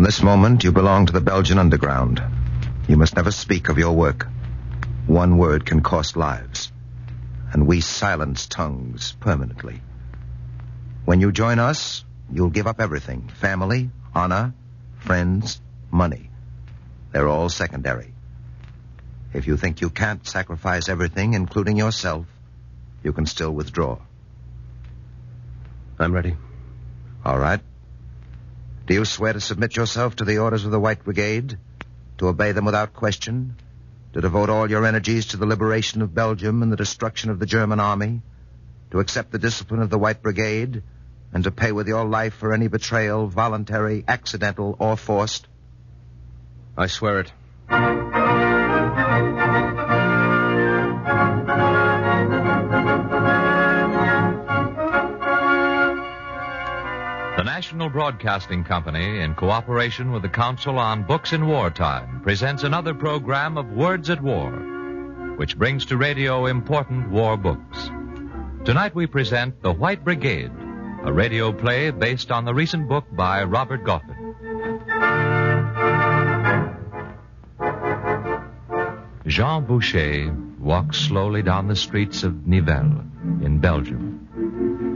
this moment, you belong to the Belgian underground. You must never speak of your work. One word can cost lives. And we silence tongues permanently. When you join us, you'll give up everything. Family, honor, friends, money. They're all secondary. If you think you can't sacrifice everything, including yourself, you can still withdraw. I'm ready. All right. Do you swear to submit yourself to the orders of the White Brigade? To obey them without question? To devote all your energies to the liberation of Belgium and the destruction of the German army? To accept the discipline of the White Brigade? And to pay with your life for any betrayal, voluntary, accidental, or forced? I swear it. The National Broadcasting Company, in cooperation with the Council on Books in Wartime, presents another program of Words at War, which brings to radio important war books. Tonight we present The White Brigade, a radio play based on the recent book by Robert Goffin. Jean Boucher walks slowly down the streets of Nivelles in Belgium.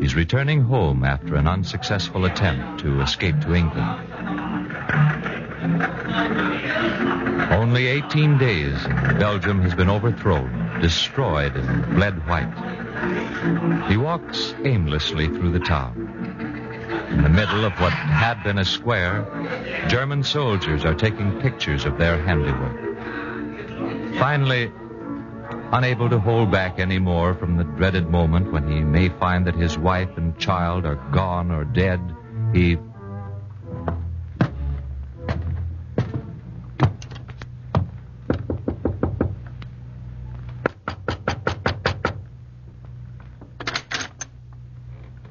He's returning home after an unsuccessful attempt to escape to England. Only 18 days and Belgium has been overthrown, destroyed, and bled white. He walks aimlessly through the town. In the middle of what had been a square, German soldiers are taking pictures of their handiwork. Finally, unable to hold back any more from the dreaded moment when he may find that his wife and child are gone or dead, he...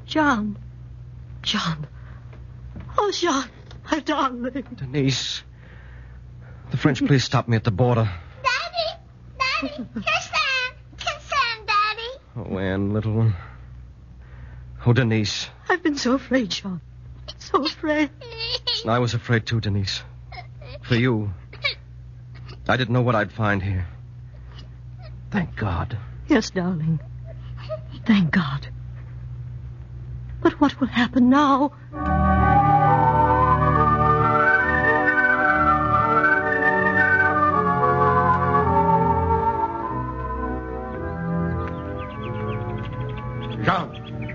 John. John. Oh, John, my darling. Denise, the French police stopped me at the border. Daddy, kiss Sam, Daddy. Oh, Anne, little one. Oh, Denise. I've been so afraid, John. So afraid. I was afraid too, Denise. For you. I didn't know what I'd find here. Thank God. Yes, darling. Thank God. But what will happen now?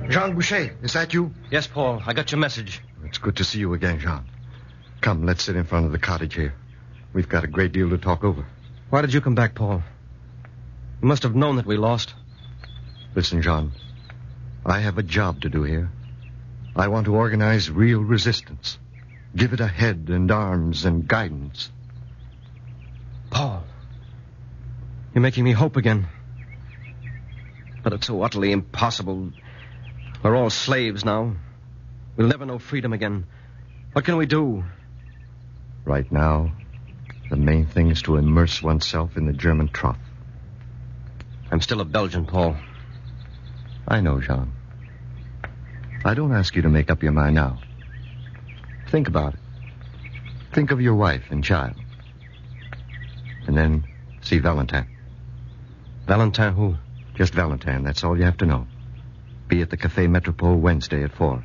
Jean Boucher, is that you? Yes, Paul. I got your message. It's good to see you again, Jean. Come, let's sit in front of the cottage here. We've got a great deal to talk over. Why did you come back, Paul? You must have known that we lost. Listen, Jean. I have a job to do here. I want to organize real resistance. Give it a head and arms and guidance. Paul, you're making me hope again. But it's so utterly impossible. We're all slaves now. We'll never know freedom again. What can we do? Right now, the main thing is to immerse oneself in the German trough. I'm still a Belgian, Paul. I know, Jean. I don't ask you to make up your mind now. Think about it. Think of your wife and child. And then see Valentin. Valentin who? Just Valentin, that's all you have to know. Be at the Café Metropole Wednesday at 4.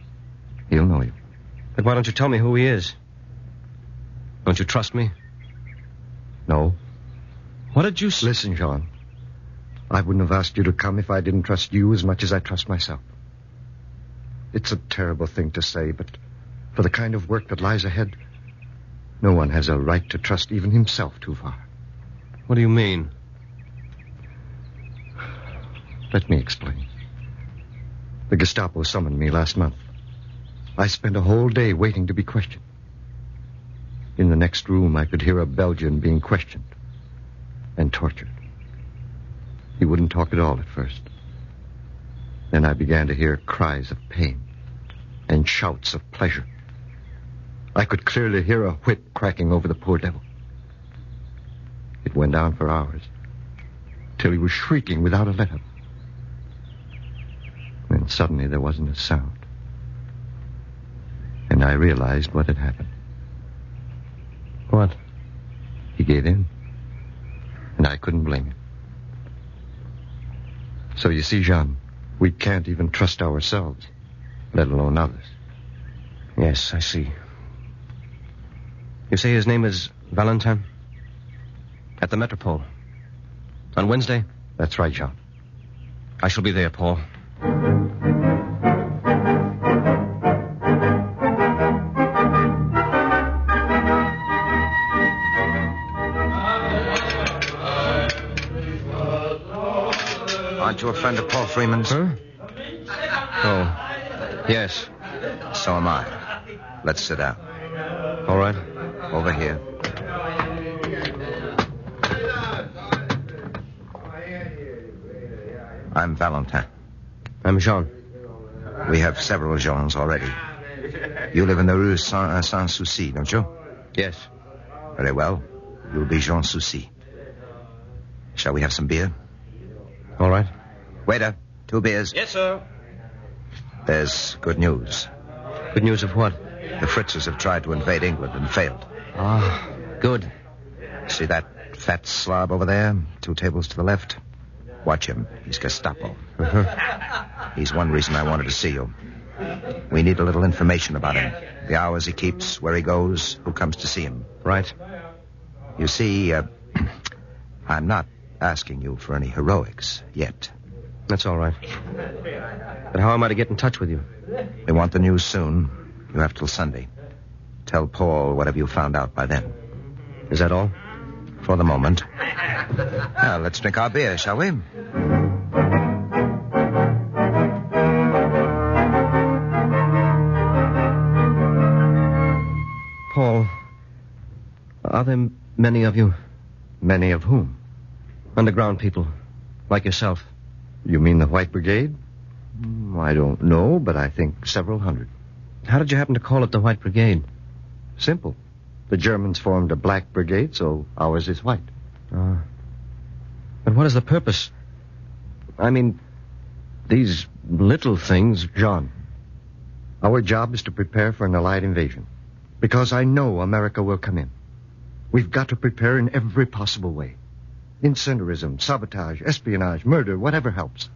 He'll know you. But why don't you tell me who he is? Don't you trust me? No. What did you... Listen, Jean. I wouldn't have asked you to come if I didn't trust you as much as I trust myself. It's a terrible thing to say, but for the kind of work that lies ahead, no one has a right to trust even himself too far. What do you mean? Let me explain. The Gestapo summoned me last month. I spent a whole day waiting to be questioned. In the next room, I could hear a Belgian being questioned and tortured. He wouldn't talk at all at first. Then I began to hear cries of pain and shouts of pleasure. I could clearly hear a whip cracking over the poor devil. It went on for hours, till he was shrieking without a let-up. Then suddenly there wasn't a sound. And I realized what had happened. What? He gave in. And I couldn't blame him. So you see, Jean, we can't even trust ourselves, let alone others. Yes, I see. You say his name is Valentin? At the Metropole. On Wednesday? That's right, Jean. I shall be there, Paul. Aren't you a friend of Paul Freeman's? Huh? Oh, yes. So am I. Let's sit down. All right. Over here. I'm Valentin. I'm Jean. We have several Jeans already. You live in the Rue Sans-Souci, don't you? Yes. Very well. You'll be Jean Souci. Shall we have some beer? All right. Waiter, 2 beers. Yes, sir. There's good news. Good news of what? The Fritzes have tried to invade England and failed. Ah, good. See that fat slob over there? 2 tables to the left? Watch him. He's Gestapo. He's one reason I wanted to see you. We need a little information about him. The hours he keeps, where he goes, who comes to see him. Right. You see, I'm not asking you for any heroics yet. That's all right. But how am I to get in touch with you? We want the news soon. You have till Sunday. Tell Paul whatever you found out by then. Is that all? For the moment. Now, let's drink our beer, shall we? Paul, are there many of you? Many of whom? Underground people, like yourself. You mean the White Brigade? I don't know, but I think several hundred. How did you happen to call it the White Brigade? Simple. The Germans formed a black brigade, so ours is white. But what is the purpose? I mean, these little things... Jean, our job is to prepare for an Allied invasion. Because I know America will come in. We've got to prepare in every possible way. Incendiarism, sabotage, espionage, murder, whatever helps.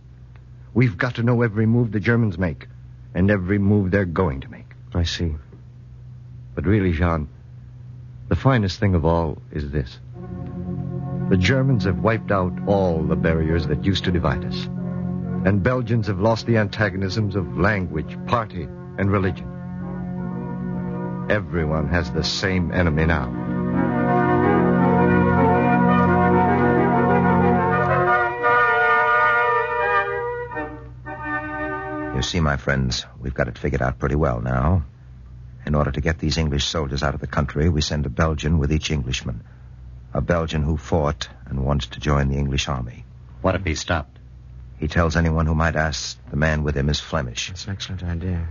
We've got to know every move the Germans make, and every move they're going to make. I see. But really, Jean, the finest thing of all is this. The Germans have wiped out all the barriers that used to divide us. And Belgians have lost the antagonisms of language, party, and religion. Everyone has the same enemy now. You see, my friends, we've got it figured out pretty well now. In order to get these English soldiers out of the country, we send a Belgian with each Englishman. A Belgian who fought and wants to join the English army. What if he stopped? He tells anyone who might ask the man with him is Flemish. That's an excellent idea.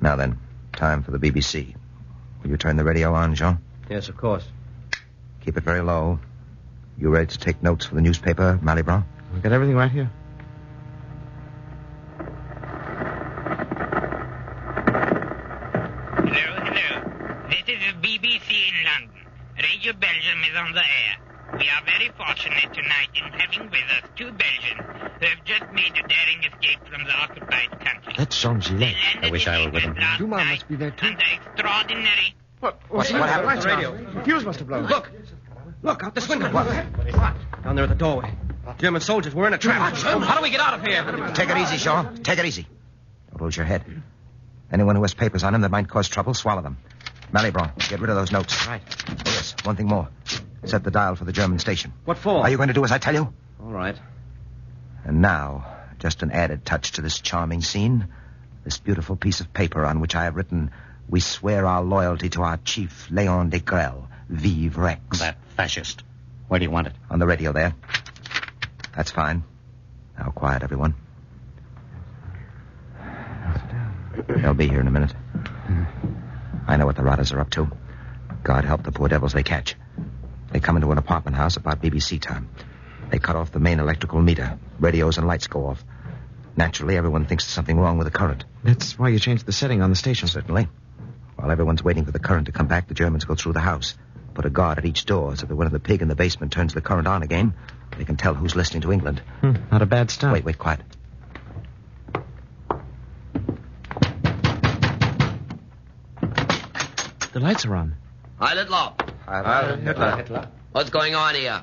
Now then, time for the BBC. Will you turn the radio on, Jean? Yes, of course. Keep it very low. You ready to take notes for the newspaper, Malibran? I've got everything right here. Hello. This is the BBC in London. Radio Belgium is on the air. We are very fortunate tonight in having with us 2 Belgians who have just made a daring escape from the occupied country. That's Jean-Gilles. I wish I were with him. Dumas must be there, too. Under extraordinary... What happened? The radio. The fuse must have blown. Look, out this window. What? Down there at the doorway. German soldiers, we're in a trap. How do we get out of here? Take it easy, Jean. Take it easy. Don't lose your head. Anyone who has papers on him that might cause trouble, swallow them. Malibran, get rid of those notes. Right. Oh, yes, one thing more. Set the dial for the German station. What for? Are you going to do as I tell you? All right. And now, just an added touch to this charming scene. This beautiful piece of paper on which I have written, "We swear our loyalty to our chief, Léon de Grelle. Vive Rex." That fascist. Where do you want it? On the radio there. That's fine. Now, quiet, everyone. They'll be here in a minute. I know what the rotters are up to. God help the poor devils they catch. They come into an apartment house about BBC time. They cut off the main electrical meter. Radios and lights go off. Naturally, everyone thinks there's something wrong with the current. That's why you changed the setting on the station. Certainly. While everyone's waiting for the current to come back, the Germans go through the house. put a guard at each door so that when the pig in the basement turns the current on again, they can tell who's listening to England. Not a bad start. Wait, quiet. The lights are on. Hi, Hitler. Hi, Hitler. What's going on here?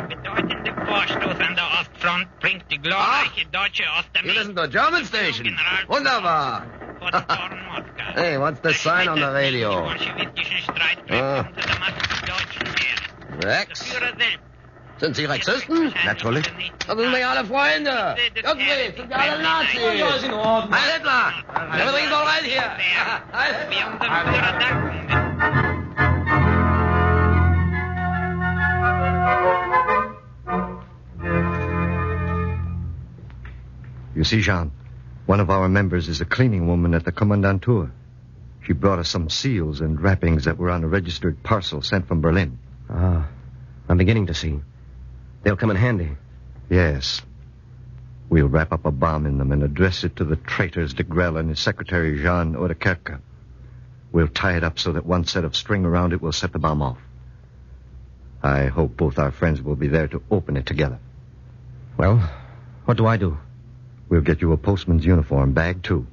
Bedeutende Vorstoß an der Ostfront bringt die glorreiche deutsche You listen Ostarmee to a German station. Wunderbar. vor den Toren Moskaus. Hey, what's the sign on the radio? Die bolschewistischen Streitkräfte unter der Macht des deutschen Heeres. Der Rex? Führer selbst. Sind Sie Rexisten? Natürlich. Das sind wir alle Freunde. Irgendwie sind wir alle Nazis. Heil Hitler! Everything's all right here. Heil Wir Hitler! unserem Führer danken. You see, Jean, one of our members is a cleaning woman at the Kommandantur. She brought us some seals and wrappings that were on a registered parcel sent from Berlin. Ah, I'm beginning to see. They'll come in handy. Yes. We'll wrap up a bomb in them and address it to the traitors de Grelle and his secretary, Jean Oudekerke. We'll tie it up so that one set of string around it will set the bomb off. I hope both our friends will be there to open it together. Well, what do I do? We'll get you a postman's uniform, bag too.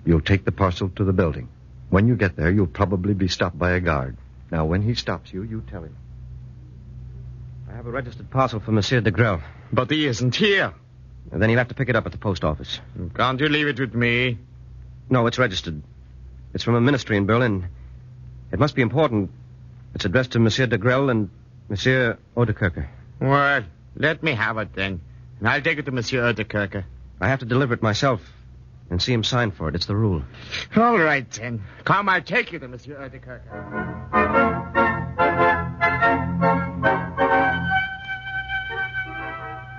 You'll take the parcel to the building. When you get there, you'll probably be stopped by a guard. Now, when he stops you, you tell him. I have a registered parcel for Monsieur de Grelle. But he isn't here. And then he'll have to pick it up at the post office. Can't you leave it with me? No, it's registered. It's from a ministry in Berlin. It must be important. It's addressed to Monsieur de Grelle and Monsieur Oudekerke. Well, let me have it then. And I'll take it to Monsieur Oudekerke. I have to deliver it myself and see him sign for it. It's the rule. All right, then. Come, I'll take you to Monsieur Oudekerke.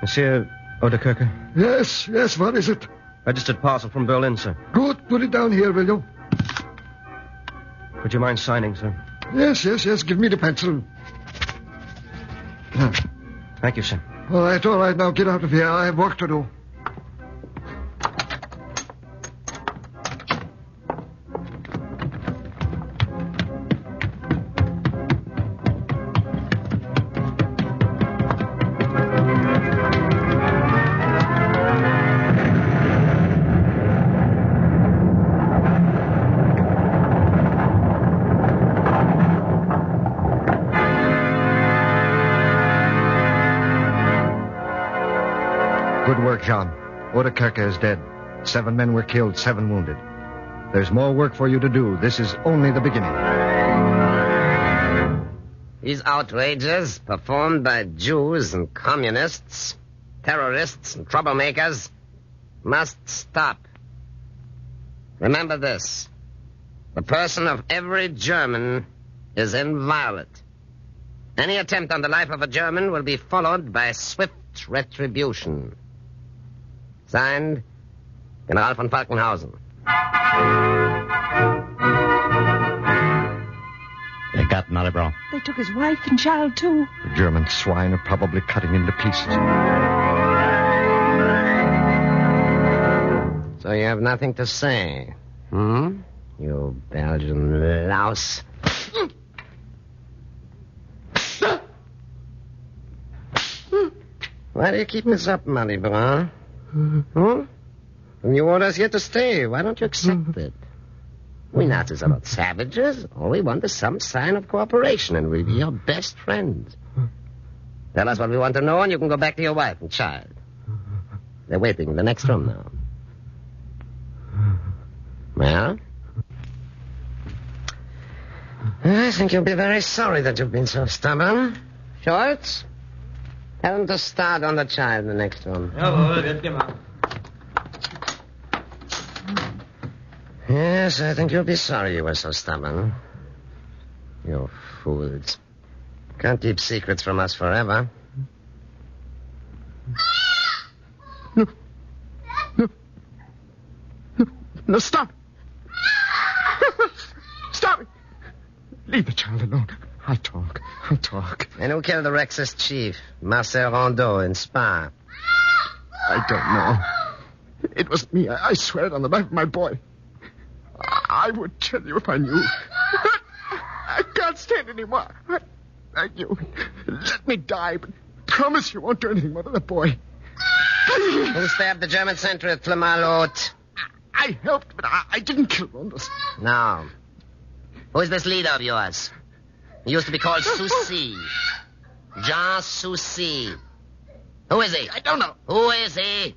Monsieur Oudekerke? Yes, what is it? Registered parcel from Berlin, sir. Good, put it down here, will you? Would you mind signing, sir? Yes, give me the pencil. Thank you, sir. All right, now get out of here. I have work to do. Good work, Jean. Oudekerke is dead. 7 men were killed, 7 wounded. There's more work for you to do. This is only the beginning. These outrages performed by Jews and communists, terrorists and troublemakers must stop. Remember this. The person of every German is inviolate. Any attempt on the life of a German will be followed by swift retribution. Signed, General von Falkenhausen. They got Marlborough. They took his wife and child, too. The German swine are probably cutting into pieces. So you have nothing to say, you Belgian louse? Why do you keep this up, Marlborough? And you want us here to stay. Why don't you accept it? We Nazis are not savages. All we want is some sign of cooperation, and we'll be your best friends. Tell us what we want to know, and you can go back to your wife and child. They're waiting in the next room now. Well? I think you'll be very sorry that you've been so stubborn. Schultz? Tell them to start on the child in the next room. Yes, I think you'll be sorry you were so stubborn. You fools. Can't keep secrets from us forever. No, stop. Stop it. Leave the child alone. I'll talk. And who killed the Rexist chief, Marcel Rondeau, in Spa? I don't know. It was me. I swear it on the life of my boy. I would kill you if I knew. I can't stand anymore. Thank you. Let me die, but promise you won't do anything more to the boy. Who stabbed the German sentry at Flamalot? I helped, but I didn't kill Rondos. No. Who is this leader of yours? He used to be called Soucy. Jean Soucy. Who is he? I don't know. Who is he?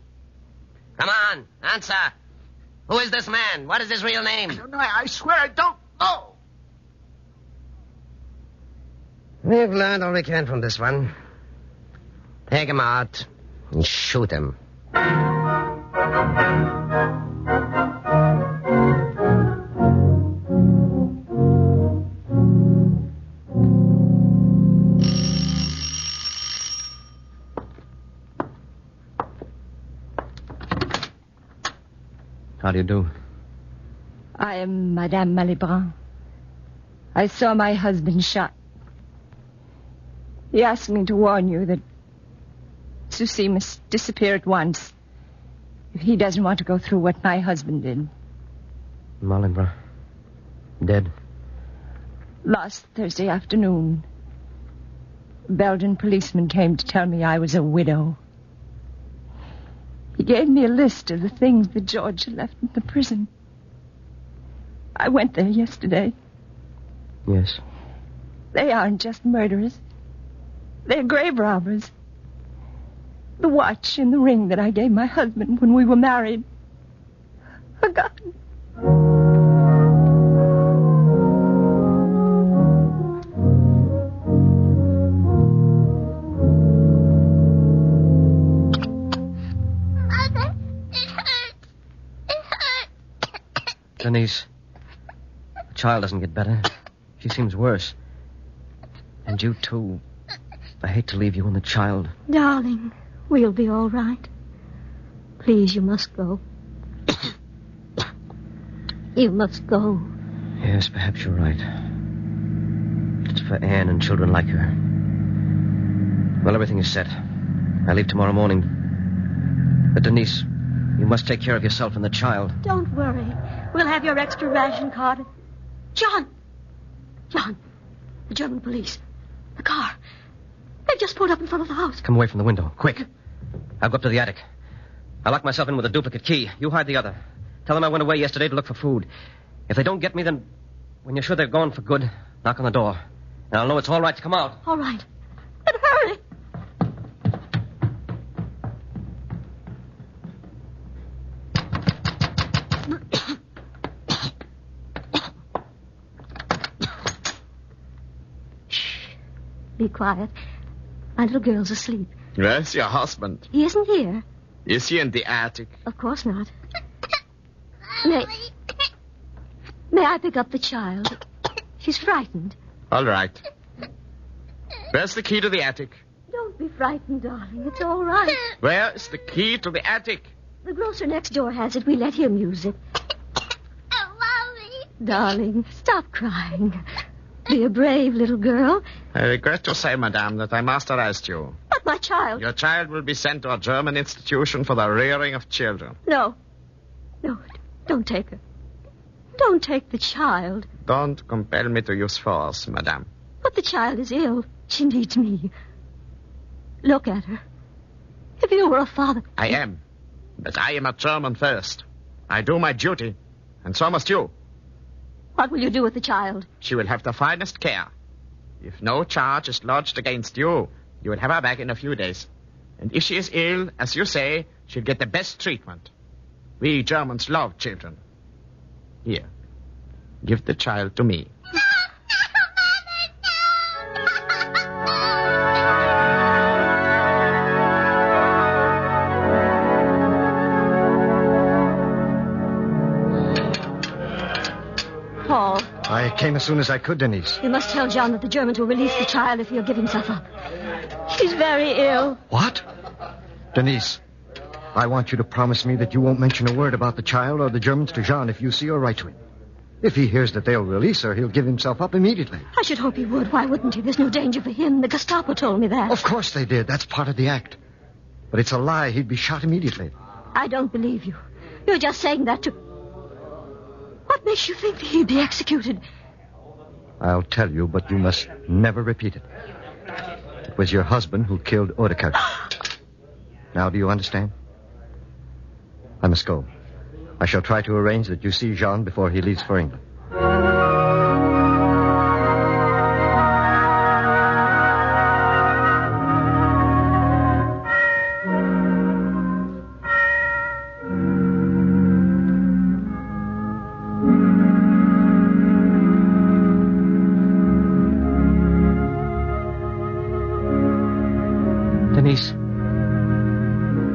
Come on, answer. Who is this man? What is his real name? I don't know. I swear I don't know. We've learned all we can from this one. Take him out and shoot him. How do you do? I am Madame Malibran. I saw my husband shot. He asked me to warn you that Soucy must disappear at once if he doesn't want to go through what my husband did. Malibran. Dead. Last Thursday afternoon, a Belgian policeman came to tell me I was a widow. He gave me a list of the things that George had left in the prison. I went there yesterday. Yes. They aren't just murderers. They're grave robbers. The watch and the ring that I gave my husband when we were married are gone. Mother, it hurts. It hurts. Denise, the child doesn't get better. She seems worse. And you, too. I hate to leave you and the child. Darling, we'll be all right. Please, you must go. You must go. Yes, perhaps you're right. It's for Anne and children like her. Well, everything is set. I leave tomorrow morning. But, Denise, you must take care of yourself and the child. Don't worry. We'll have your extra ration card. John! John, the German police. The car. They've just pulled up in front of the house. Come away from the window, quick. I'll go up to the attic. I locked myself in with a duplicate key. You hide the other. Tell them I went away yesterday to look for food. If they don't get me, then when you're sure they're gone for good, knock on the door. And I'll know it's all right to come out. All right. But hurry. Be quiet. My little girl's asleep. Where's your husband? He isn't here. Is he in the attic? Of course not. May I pick up the child? She's frightened. All right. Where's the key to the attic? Don't be frightened, darling. It's all right. Where is the key to the attic? The grocer next door has it. We let him use it. Oh, Mommy. Darling, stop crying. Be a brave little girl. I regret to say, madame, that I must arrest you. But my child... Your child will be sent to a German institution for the rearing of children. No. No, don't take her. Don't take the child. Don't compel me to use force, madame. But the child is ill. She needs me. Look at her. If you were a father... I am. But I am a German first. I do my duty. And so must you. What will you do with the child? She will have the finest care. If no charge is lodged against you, you will have her back in a few days. And if she is ill, as you say, she'll get the best treatment. We Germans love children. Here, give the child to me. Paul, I came as soon as I could, Denise. you must tell John that the Germans will release the child if he'll give himself up. He's very ill. What? Denise, I want you to promise me that you won't mention a word about the child or the Germans to Jean if you see or write to him. If he hears that they'll release her, he'll give himself up immediately. I should hope he would. Why wouldn't he? There's no danger for him. The Gestapo told me that. Of course they did. That's part of the act. But it's a lie. He'd be shot immediately. I don't believe you. You're just saying that to... What makes you think that he'd be executed? I'll tell you, but you must never repeat it. It was your husband who killed Odegaard. Now, do you understand? I must go. I shall try to arrange that you see Jean before he leaves for England.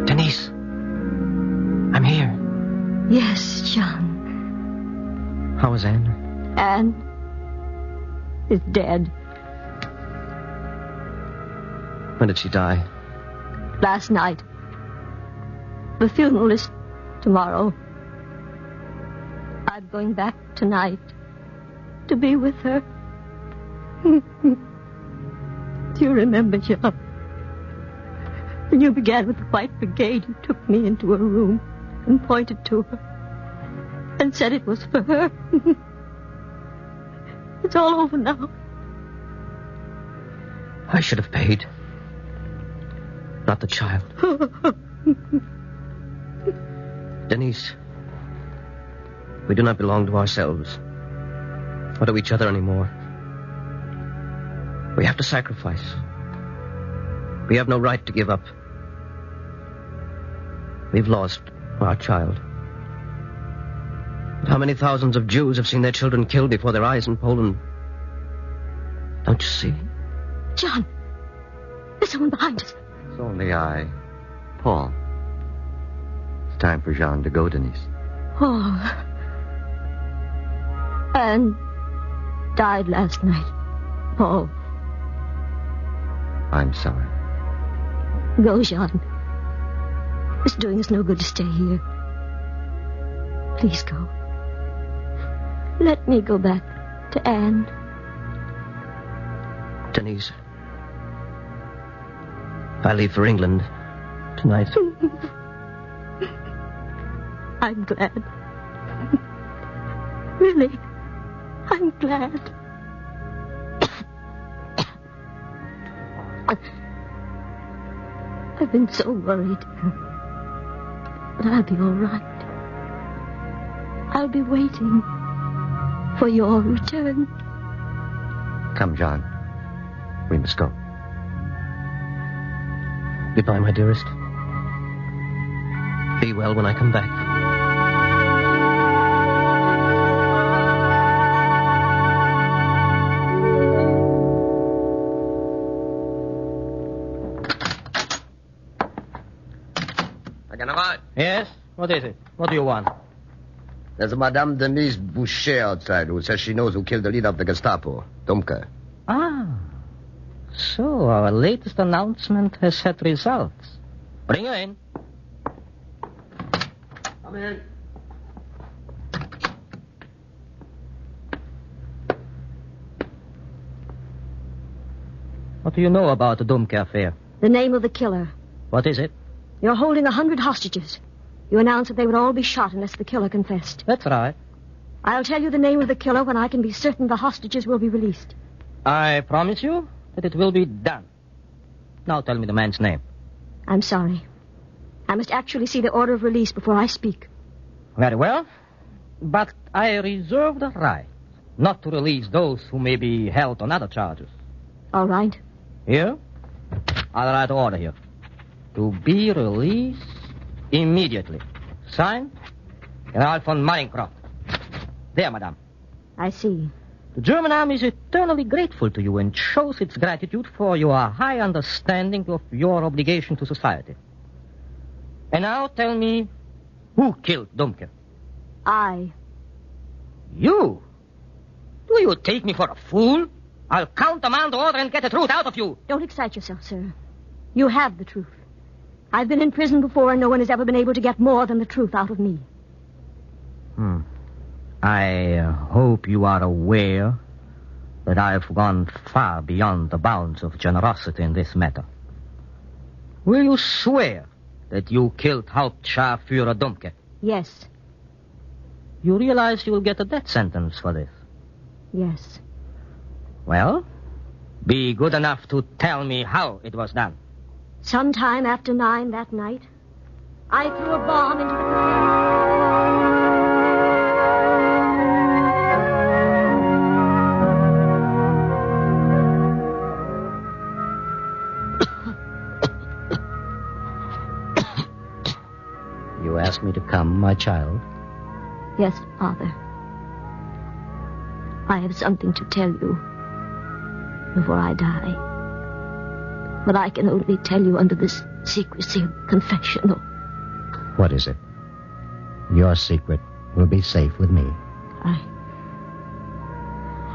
Denise, I'm here. Yes, John. How is Anne? Anne is dead. When did she die? Last night. The funeral is tomorrow. I'm going back tonight to be with her. Do you remember, John? When you began with the White Brigade, you took me into a room and pointed to her and said it was for her. It's all over now. I should have paid. Not the child. Denise, we do not belong to ourselves or to each other anymore. We have to sacrifice. We have no right to give up. We've lost our child. How many thousands of Jews have seen their children killed before their eyes in Poland? Don't you see? John, there's someone behind us. It's only I, Paul. It's time for Jean to go, Denise. Oh. Anne died last night, Paul. I'm sorry. Go, Jean. It's doing us no good to stay here. Please go. Let me go back to Anne. Denise, I leave for England tonight. I'm glad. Really, I'm glad. I've been so worried. But I'll be all right. I'll be waiting for your return. Come, John. We must go. Goodbye, my dearest. Be well when I come back. Yes? What is it? What do you want? There's a Madame Denise Boucher outside who says she knows who killed the leader of the Gestapo, Domke. Ah. So our latest announcement has had results. Bring her in. Come in. What do you know about the Domke affair? The name of the killer. What is it? You're holding 100 hostages. You announced that they would all be shot unless the killer confessed. That's right. I'll tell you the name of the killer when I can be certain the hostages will be released. I promise you that it will be done. Now tell me the man's name. I'm sorry. I must actually see the order of release before I speak. Very well. But I reserve the right not to release those who may be held on other charges. All right. Here? I'll write the order here. To be released immediately. Signed, General von Meinenkroft. There, madame. I see. The German army is eternally grateful to you and shows its gratitude for your high understanding of your obligation to society. And now tell me, who killed Domke? I. You? Do you take me for a fool? I'll countermand the order and get the truth out of you. Don't excite yourself, sir. You have the truth. I've been in prison before and no one has ever been able to get more than the truth out of me. I hope you are aware that I've gone far beyond the bounds of generosity in this matter. Will you swear that you killed Hauptscharführer Domke? Yes. you realize you will get a death sentence for this. Yes. Well, be good enough to tell me how it was done. Sometime after 9 that night, I threw a bomb into the... You asked me to come, my child? Yes, Father. I have something to tell you before I die. But I can only tell you under this secrecy of confessional. What is it? Your secret will be safe with me.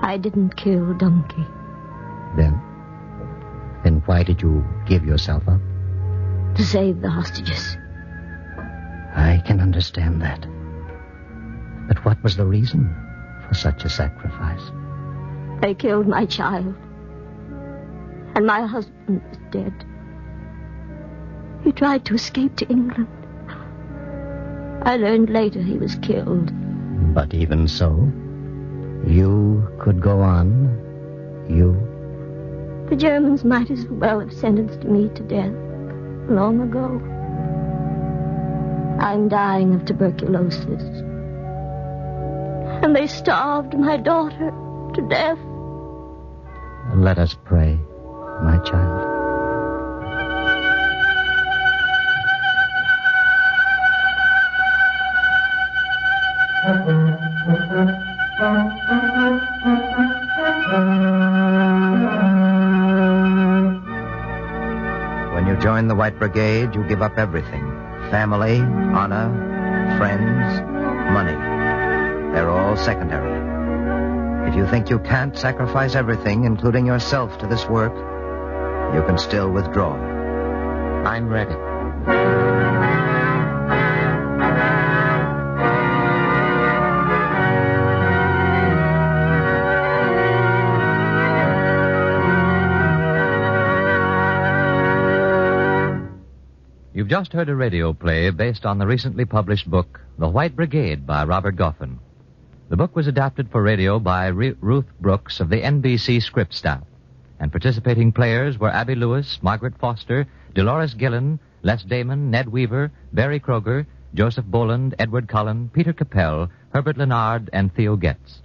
I didn't kill Donkey. Then why did you give yourself up? To save the hostages. I can understand that. But what was the reason for such a sacrifice? They killed my child. And my husband was dead. He tried to escape to England. I learned later he was killed. But even so, you could go on. You. The Germans might as well have sentenced me to death long ago. I'm dying of tuberculosis. And they starved my daughter to death. Let us pray, my child. When you join the White Brigade, you give up everything. Family, honor, friends, money. They're all secondary. If you think you can't sacrifice everything, including yourself, to this work, you can still withdraw. I'm ready. You've just heard a radio play based on the recently published book, The White Brigade by Robert Goffin. The book was adapted for radio by Ruth Brooks of the NBC script staff, and participating players were Abby Lewis, Margaret Foster, Dolores Gillen, Les Damon, Ned Weaver, Barry Kroger, Joseph Boland, Edward Cullen, Peter Capell, Herbert Leonard, and Theo Getz.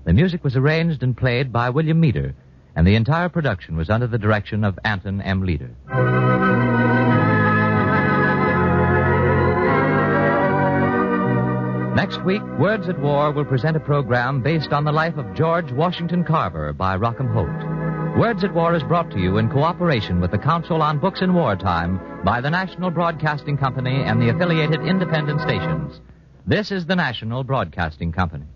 The music was arranged and played by William Meader, and the entire production was under the direction of Anton M. Leader. Next week, Words at War will present a program based on the life of George Washington Carver by Rockham Holt. Words at War is brought to you in cooperation with the Council on Books in Wartime by the National Broadcasting Company and the affiliated independent stations. This is the National Broadcasting Company.